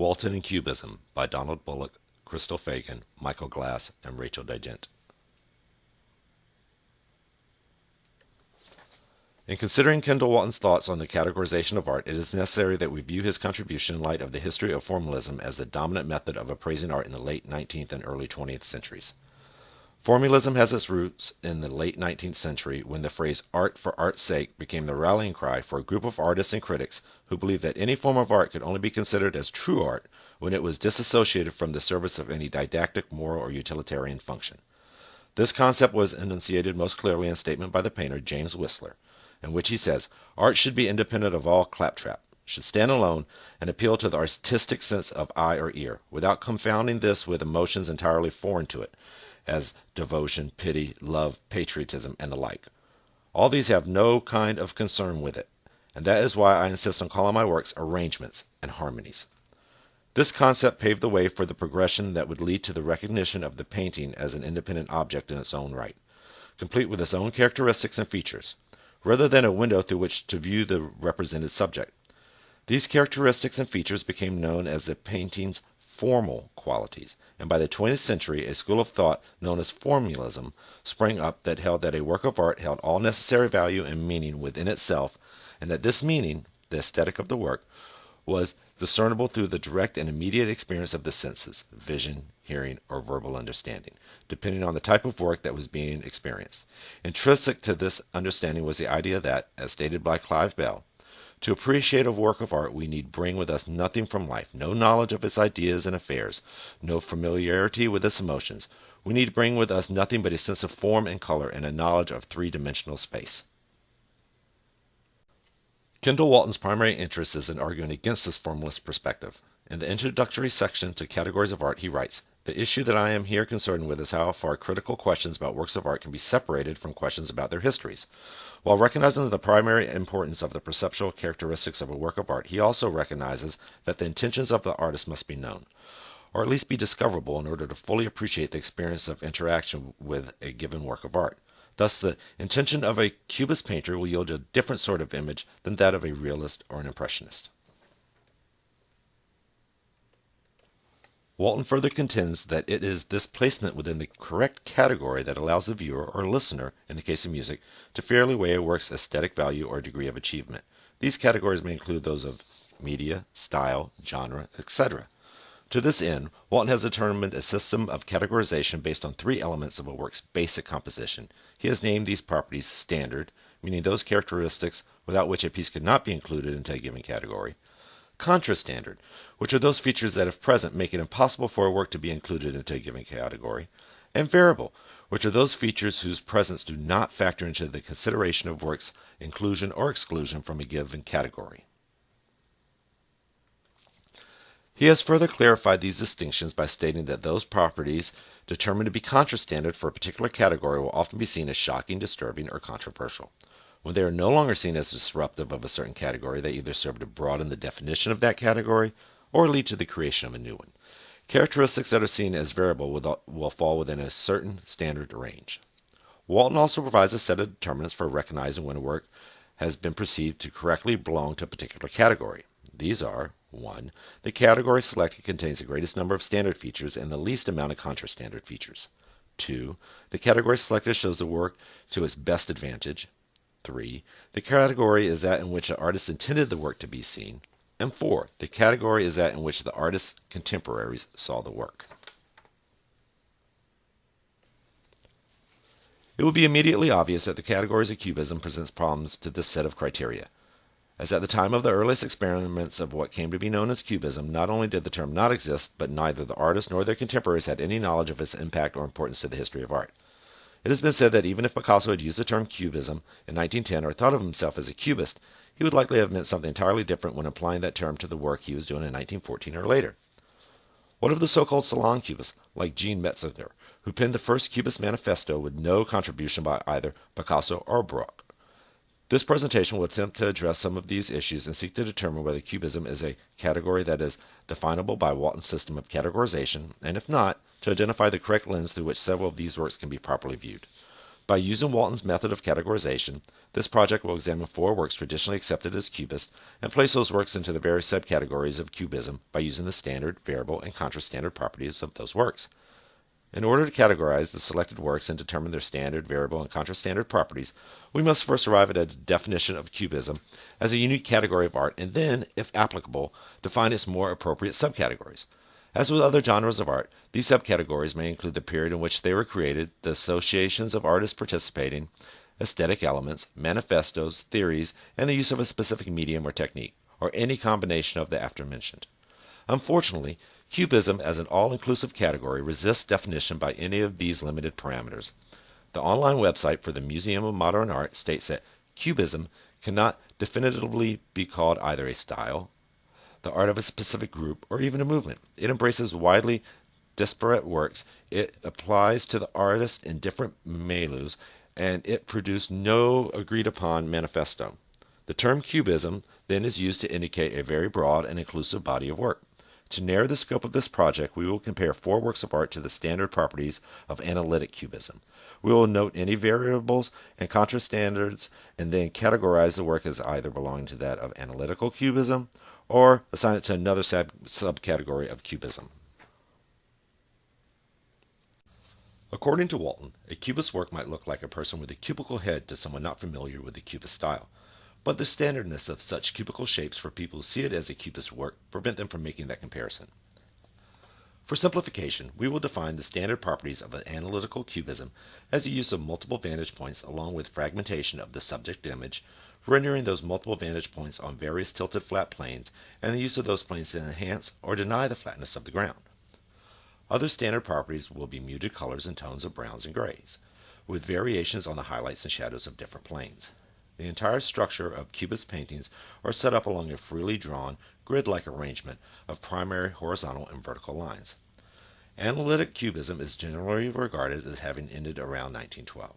Walton and Cubism by Donald Bullock, Christle Feagin, Michael Glass, and Rachel Daichendt. In considering Kendall Walton's thoughts on the categorization of art, it is necessary that we view his contribution in light of the history of formalism as the dominant method of appraising art in the late 19th and early 20th centuries. Formalism has its roots in the late 19th century when the phrase art for art's sake became the rallying cry for a group of artists and critics who believed that any form of art could only be considered as true art when it was disassociated from the service of any didactic, moral, or utilitarian function. This concept was enunciated most clearly in a statement by the painter James Whistler, in which he says, "Art should be independent of all claptrap, should stand alone and appeal to the artistic sense of eye or ear, without confounding this with emotions entirely foreign to it, as devotion, pity, love, patriotism, and the like. All these have no kind of concern with it, and that is why I insist on calling my works arrangements and harmonies." This concept paved the way for the progression that would lead to the recognition of the painting as an independent object in its own right, complete with its own characteristics and features, rather than a window through which to view the represented subject. These characteristics and features became known as the painting's formal qualities, and by the 20th century a school of thought known as formalism sprang up that held that a work of art held all necessary value and meaning within itself, and that this meaning, the aesthetic of the work, was discernible through the direct and immediate experience of the senses, vision, hearing, or verbal understanding, depending on the type of work that was being experienced. Intrinsic to this understanding was the idea that, as stated by Clive Bell, to appreciate a work of art we need bring with us nothing from life, no knowledge of its ideas and affairs, no familiarity with its emotions. We need bring with us nothing but a sense of form and color and a knowledge of three-dimensional space. Kendall Walton's primary interest is in arguing against this formalist perspective. In the introductory section to Categories of Art, he writes, "The issue that I am here concerned with is how far critical questions about works of art can be separated from questions about their histories. While recognizing the primary importance of the perceptual characteristics of a work of art, he also recognizes that the intentions of the artist must be known, or at least be discoverable in order to fully appreciate the experience of interaction with a given work of art. Thus, the intention of a Cubist painter will yield a different sort of image than that of a realist or an impressionist." Walton further contends that it is this placement within the correct category that allows the viewer or listener, in the case of music, to fairly weigh a work's aesthetic value or degree of achievement. These categories may include those of media, style, genre, etc. To this end, Walton has determined a system of categorization based on three elements of a work's basic composition. He has named these properties standard, meaning those characteristics without which a piece could not be included into a given category; contrastandard, which are those features that if present make it impossible for a work to be included into a given category; and variable, which are those features whose presence do not factor into the consideration of works' inclusion or exclusion from a given category. He has further clarified these distinctions by stating that those properties determined to be contrastandard for a particular category will often be seen as shocking, disturbing, or controversial. When they are no longer seen as disruptive of a certain category, they either serve to broaden the definition of that category or lead to the creation of a new one. Characteristics that are seen as variable will fall within a certain standard range. Walton also provides a set of determinants for recognizing when a work has been perceived to correctly belong to a particular category. These are: 1. The category selected contains the greatest number of standard features and the least amount of contrastandard features. 2. The category selected shows the work to its best advantage. 3. The category is that in which the artist intended the work to be seen. And 4. The category is that in which the artist's contemporaries saw the work. It will be immediately obvious that the categories of Cubism presents problems to this set of criteria, as at the time of the earliest experiments of what came to be known as Cubism, not only did the term not exist, but neither the artist nor their contemporaries had any knowledge of its impact or importance to the history of art. It has been said that even if Picasso had used the term Cubism in 1910 or thought of himself as a Cubist, he would likely have meant something entirely different when applying that term to the work he was doing in 1914 or later. What of the so-called salon Cubists, like Jean Metzinger, who penned the first Cubist manifesto with no contribution by either Picasso or Bullock? This presentation will attempt to address some of these issues and seek to determine whether Cubism is a category that is definable by Walton's system of categorization, and if not, to identify the correct lens through which several of these works can be properly viewed. By using Walton's method of categorization, this project will examine 4 works traditionally accepted as Cubist and place those works into the various subcategories of Cubism by using the standard, variable, and contrastandard properties of those works. In order to categorize the selected works and determine their standard, variable, and contrastandard properties, we must first arrive at a definition of Cubism as a unique category of art and then, if applicable, define its more appropriate subcategories. As with other genres of art, these subcategories may include the period in which they were created, the associations of artists participating, aesthetic elements, manifestos, theories, and the use of a specific medium or technique, or any combination of the aforementioned. Unfortunately, Cubism as an all-inclusive category resists definition by any of these limited parameters. The online website for the Museum of Modern Art states that Cubism cannot definitively be called either a style, the art of a specific group, or even a movement. It embraces widely disparate works, it applies to the artist in different milieus, and it produced no agreed-upon manifesto. The term Cubism then is used to indicate a very broad and inclusive body of work. To narrow the scope of this project, we will compare 4 works of art to the standard properties of analytic Cubism. We will note any variables and contrastandards and then categorize the work as either belonging to that of analytical Cubism or assign it to another subcategory of Cubism. According to Walton, a Cubist work might look like a person with a cubical head to someone not familiar with the Cubist style. But the standardness of such cubical shapes for people who see it as a Cubist work prevent them from making that comparison. For simplification, we will define the standard properties of an analytical Cubism as the use of multiple vantage points along with fragmentation of the subject image, rendering those multiple vantage points on various tilted flat planes, and the use of those planes to enhance or deny the flatness of the ground. Other standard properties will be muted colors and tones of browns and grays, with variations on the highlights and shadows of different planes. The entire structure of Cubist paintings are set up along a freely drawn, grid-like arrangement of primary horizontal and vertical lines. Analytic Cubism is generally regarded as having ended around 1912.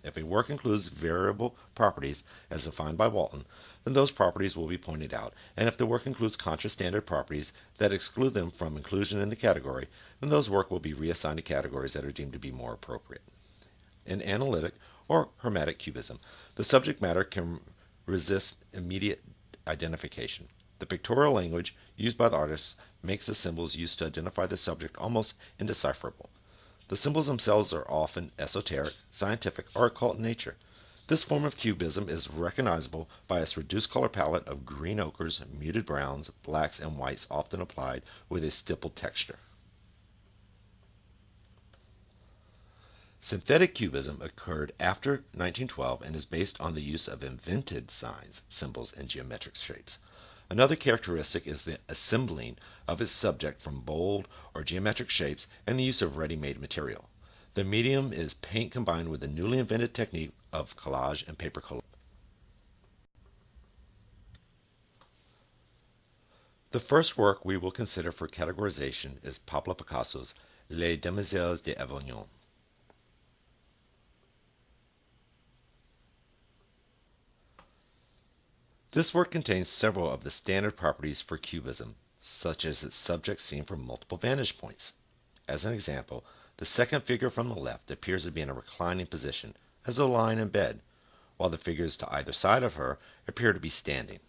If a work includes variable properties as defined by Walton, then those properties will be pointed out, and if the work includes contrastandard properties that exclude them from inclusion in the category, then those work will be reassigned to categories that are deemed to be more appropriate. In analytic or hermetic Cubism, the subject matter can resist immediate identification. The pictorial language used by the artists makes the symbols used to identify the subject almost indecipherable. The symbols themselves are often esoteric, scientific, or occult in nature. This form of Cubism is recognizable by its reduced color palette of green ochres, muted browns, blacks, and whites often applied with a stippled texture. Synthetic Cubism occurred after 1912 and is based on the use of invented signs, symbols, and geometric shapes. Another characteristic is the assembling of its subject from bold or geometric shapes and the use of ready-made material. The medium is paint combined with the newly invented technique of collage and paper collage. The first work we will consider for categorization is Pablo Picasso's Les Demoiselles d'Avignon. This work contains several of the standard properties for Cubism, such as its subject seen from multiple vantage points. As an example, the second figure from the left appears to be in a reclining position, as though lying in bed, while the figures to either side of her appear to be standing.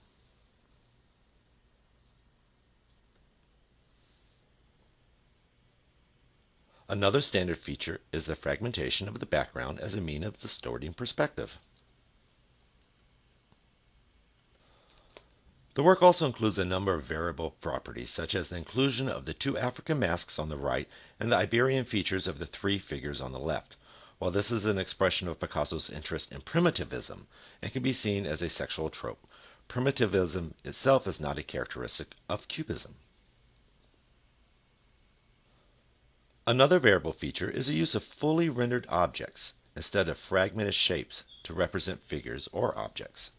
Another standard feature is the fragmentation of the background as a means of distorting perspective. The work also includes a number of variable properties, such as the inclusion of the 2 African masks on the right and the Iberian features of the 3 figures on the left. While this is an expression of Picasso's interest in primitivism and can be seen as a sexual trope, primitivism itself is not a characteristic of Cubism. Another variable feature is the use of fully rendered objects instead of fragmented shapes to represent figures or objects.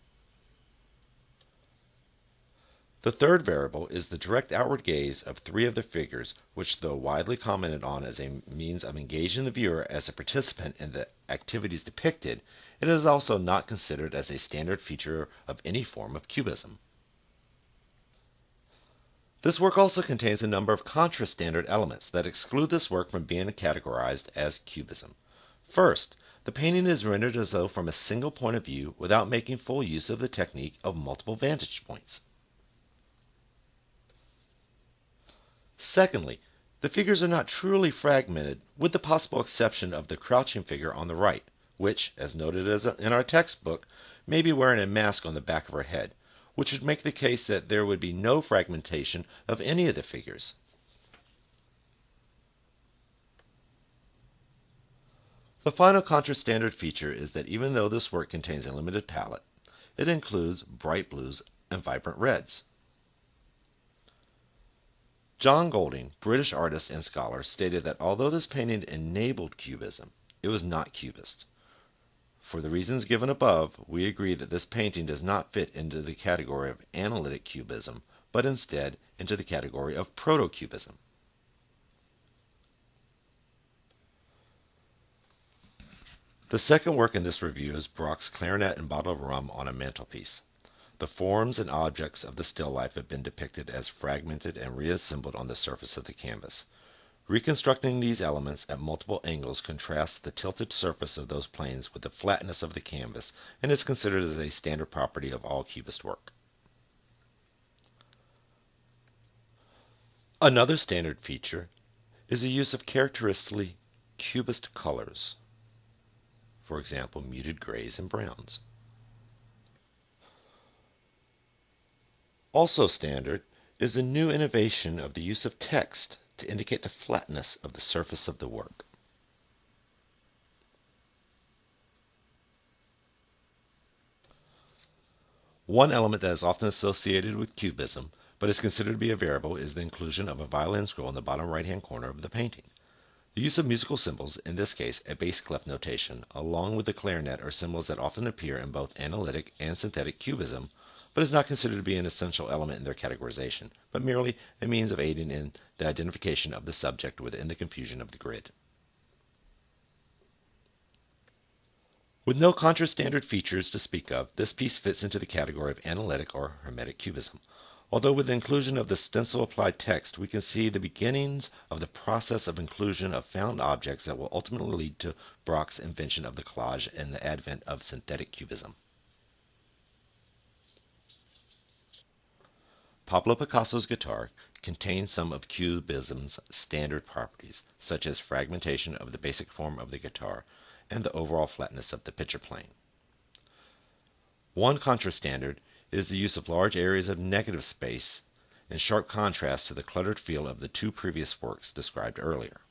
The third variable is the direct outward gaze of 3 of the figures, which, though widely commented on as a means of engaging the viewer as a participant in the activities depicted, it is also not considered as a standard feature of any form of Cubism. This work also contains a number of contrastandard elements that exclude this work from being categorized as Cubism. First, The painting is rendered as though from a single point of view without making full use of the technique of multiple vantage points. Secondly, the figures are not truly fragmented, with the possible exception of the crouching figure on the right, which, as noted in our textbook, may be wearing a mask on the back of her head, which would make the case that there would be no fragmentation of any of the figures. The final contrastandard feature is that even though this work contains a limited palette, it includes bright blues and vibrant reds. John Golding, British artist and scholar, stated that although this painting enabled Cubism, it was not Cubist. For the reasons given above, we agree that this painting does not fit into the category of analytic Cubism, but instead into the category of proto-Cubism. The second work in this review is Brock's Clarinet and Bottle of Rum on a Mantelpiece. The forms and objects of the still life have been depicted as fragmented and reassembled on the surface of the canvas. Reconstructing these elements at multiple angles contrasts the tilted surface of those planes with the flatness of the canvas and is considered as a standard property of all Cubist work. Another standard feature is the use of characteristically Cubist colors. For example, muted grays and browns. Also standard is the new innovation of the use of text to indicate the flatness of the surface of the work. One element that is often associated with Cubism, but is considered to be a variable, is the inclusion of a violin scroll in the bottom right-hand corner of the painting. The use of musical symbols, in this case a bass clef notation, along with the clarinet are symbols that often appear in both analytic and synthetic Cubism, but is not considered to be an essential element in their categorization, but merely a means of aiding in the identification of the subject within the confusion of the grid. With no contrastandard features to speak of, this piece fits into the category of analytic or hermetic Cubism. Although with the inclusion of the stencil applied text, we can see the beginnings of the process of inclusion of found objects that will ultimately lead to Brock's invention of the collage and the advent of synthetic Cubism. Pablo Picasso's guitar contains some of Cubism's standard properties, such as fragmentation of the basic form of the guitar and the overall flatness of the picture plane. One contrastandard is the use of large areas of negative space in sharp contrast to the cluttered feel of the two previous works described earlier.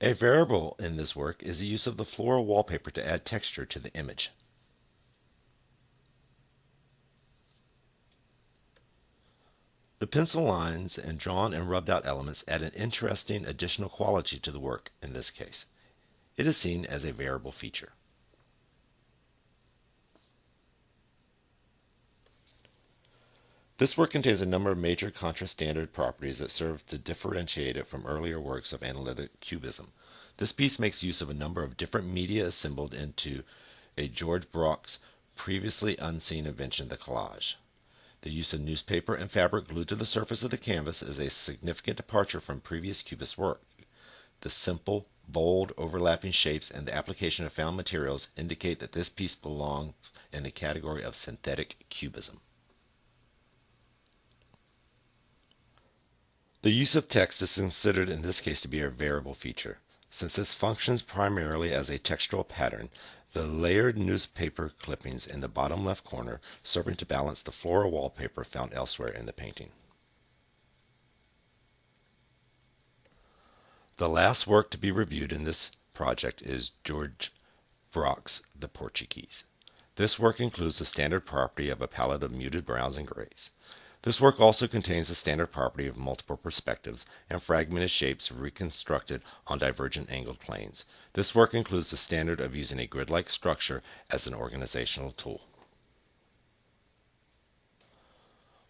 A variable in this work is the use of the floral wallpaper to add texture to the image. The pencil lines and drawn and rubbed out elements add an interesting additional quality to the work in this case. It is seen as a variable feature. This work contains a number of major contrastandard properties that serve to differentiate it from earlier works of analytic Cubism. This piece makes use of a number of different media assembled into a George Brock's previously unseen invention, the collage. The use of newspaper and fabric glued to the surface of the canvas is a significant departure from previous Cubist work. The simple, bold, overlapping shapes and the application of found materials indicate that this piece belongs in the category of synthetic Cubism. The use of text is considered in this case to be a variable feature. Since this functions primarily as a textual pattern, the layered newspaper clippings in the bottom left corner serving to balance the floral wallpaper found elsewhere in the painting. The last work to be reviewed in this project is George Brock's The Portuguese. This work includes the standard property of a palette of muted browns and grays. This work also contains the standard property of multiple perspectives and fragmented shapes reconstructed on divergent angled planes. This work includes the standard of using a grid-like structure as an organizational tool.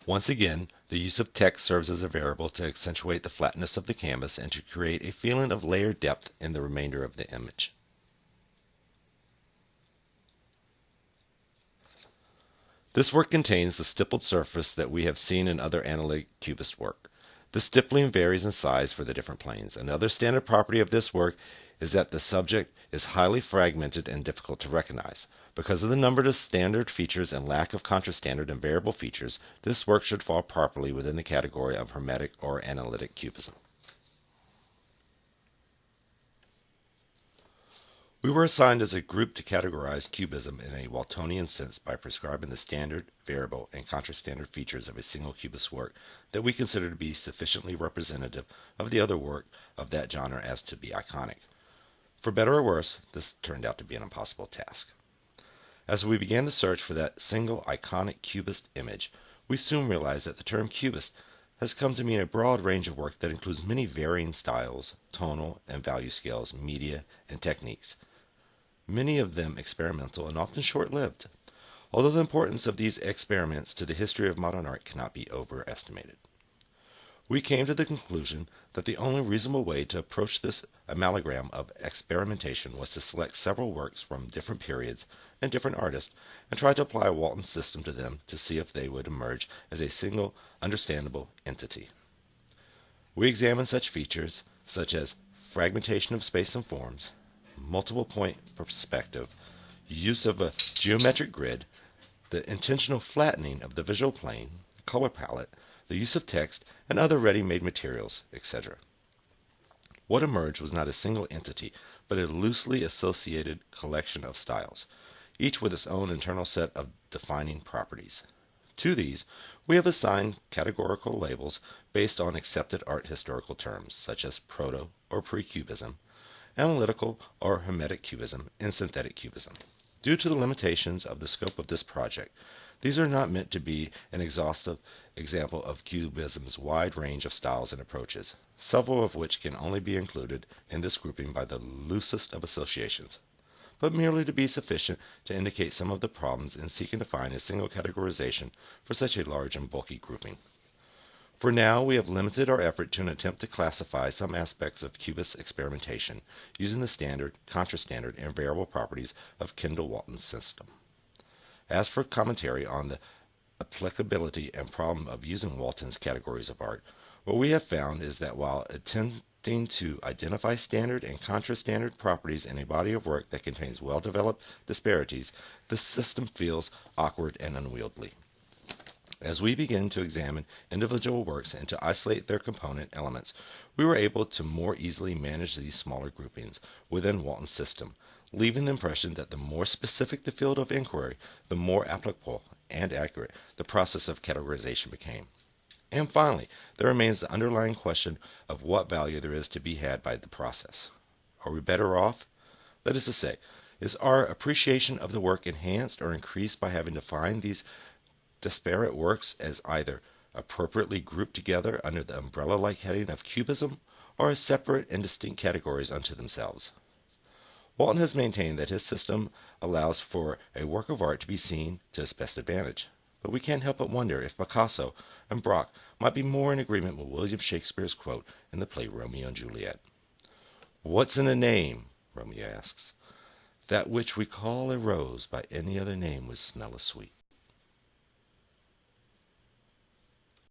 Once again, the use of text serves as a variable to accentuate the flatness of the canvas and to create a feeling of layered depth in the remainder of the image. This work contains the stippled surface that we have seen in other analytic Cubist work. The stippling varies in size for the different planes. Another standard property of this work is that the subject is highly fragmented and difficult to recognize. Because of the number of standard features and lack of contrastandard and variable features, this work should fall properly within the category of hermetic or analytic cubism. We were assigned as a group to categorize cubism in a Waltonian sense by prescribing the standard, variable, and contrastandard features of a single cubist work that we consider to be sufficiently representative of the other work of that genre as to be iconic. For better or worse, this turned out to be an impossible task. As we began the search for that single iconic cubist image, we soon realized that the term cubist has come to mean a broad range of work that includes many varying styles, tonal and value scales, media, and techniques, many of them experimental and often short-lived, although the importance of these experiments to the history of modern art cannot be overestimated. We came to the conclusion that the only reasonable way to approach this amalgam of experimentation was to select several works from different periods and different artists and try to apply Walton's system to them to see if they would emerge as a single, understandable entity. We examined such features such as fragmentation of space and forms, multiple point perspective, use of a geometric grid, the intentional flattening of the visual plane, color palette, the use of text, and other ready-made materials, etc. What emerged was not a single entity, but a loosely associated collection of styles, each with its own internal set of defining properties. To these, we have assigned categorical labels based on accepted art historical terms, such as proto or pre-cubism, analytical or hermetic cubism, and synthetic cubism. Due to the limitations of the scope of this project, these are not meant to be an exhaustive example of Cubism's wide range of styles and approaches, several of which can only be included in this grouping by the loosest of associations, but merely to be sufficient to indicate some of the problems in seeking to find a single categorization for such a large and bulky grouping. For now, we have limited our effort to an attempt to classify some aspects of Cubist experimentation using the standard, contrastandard, and variable properties of Kendall-Walton's system. As for commentary on the applicability and problem of using Walton's categories of art, what we have found is that while attempting to identify standard and contrastandard properties in a body of work that contains well-developed disparities, the system feels awkward and unwieldy. As we begin to examine individual works and to isolate their component elements, we were able to more easily manage these smaller groupings within Walton's system, leaving the impression that the more specific the field of inquiry, the more applicable and accurate the process of categorization became. And finally, there remains the underlying question of what value there is to be had by the process. Are we better off? That is to say, is our appreciation of the work enhanced or increased by having defined these disparate works as either appropriately grouped together under the umbrella-like heading of Cubism or as separate and distinct categories unto themselves? Walton has maintained that his system allows for a work of art to be seen to its best advantage, but we can't help but wonder if Picasso and Braque might be more in agreement with William Shakespeare's quote in the play Romeo and Juliet. "What's in a name?" Romeo asks. "That which we call a rose by any other name would smell as sweet."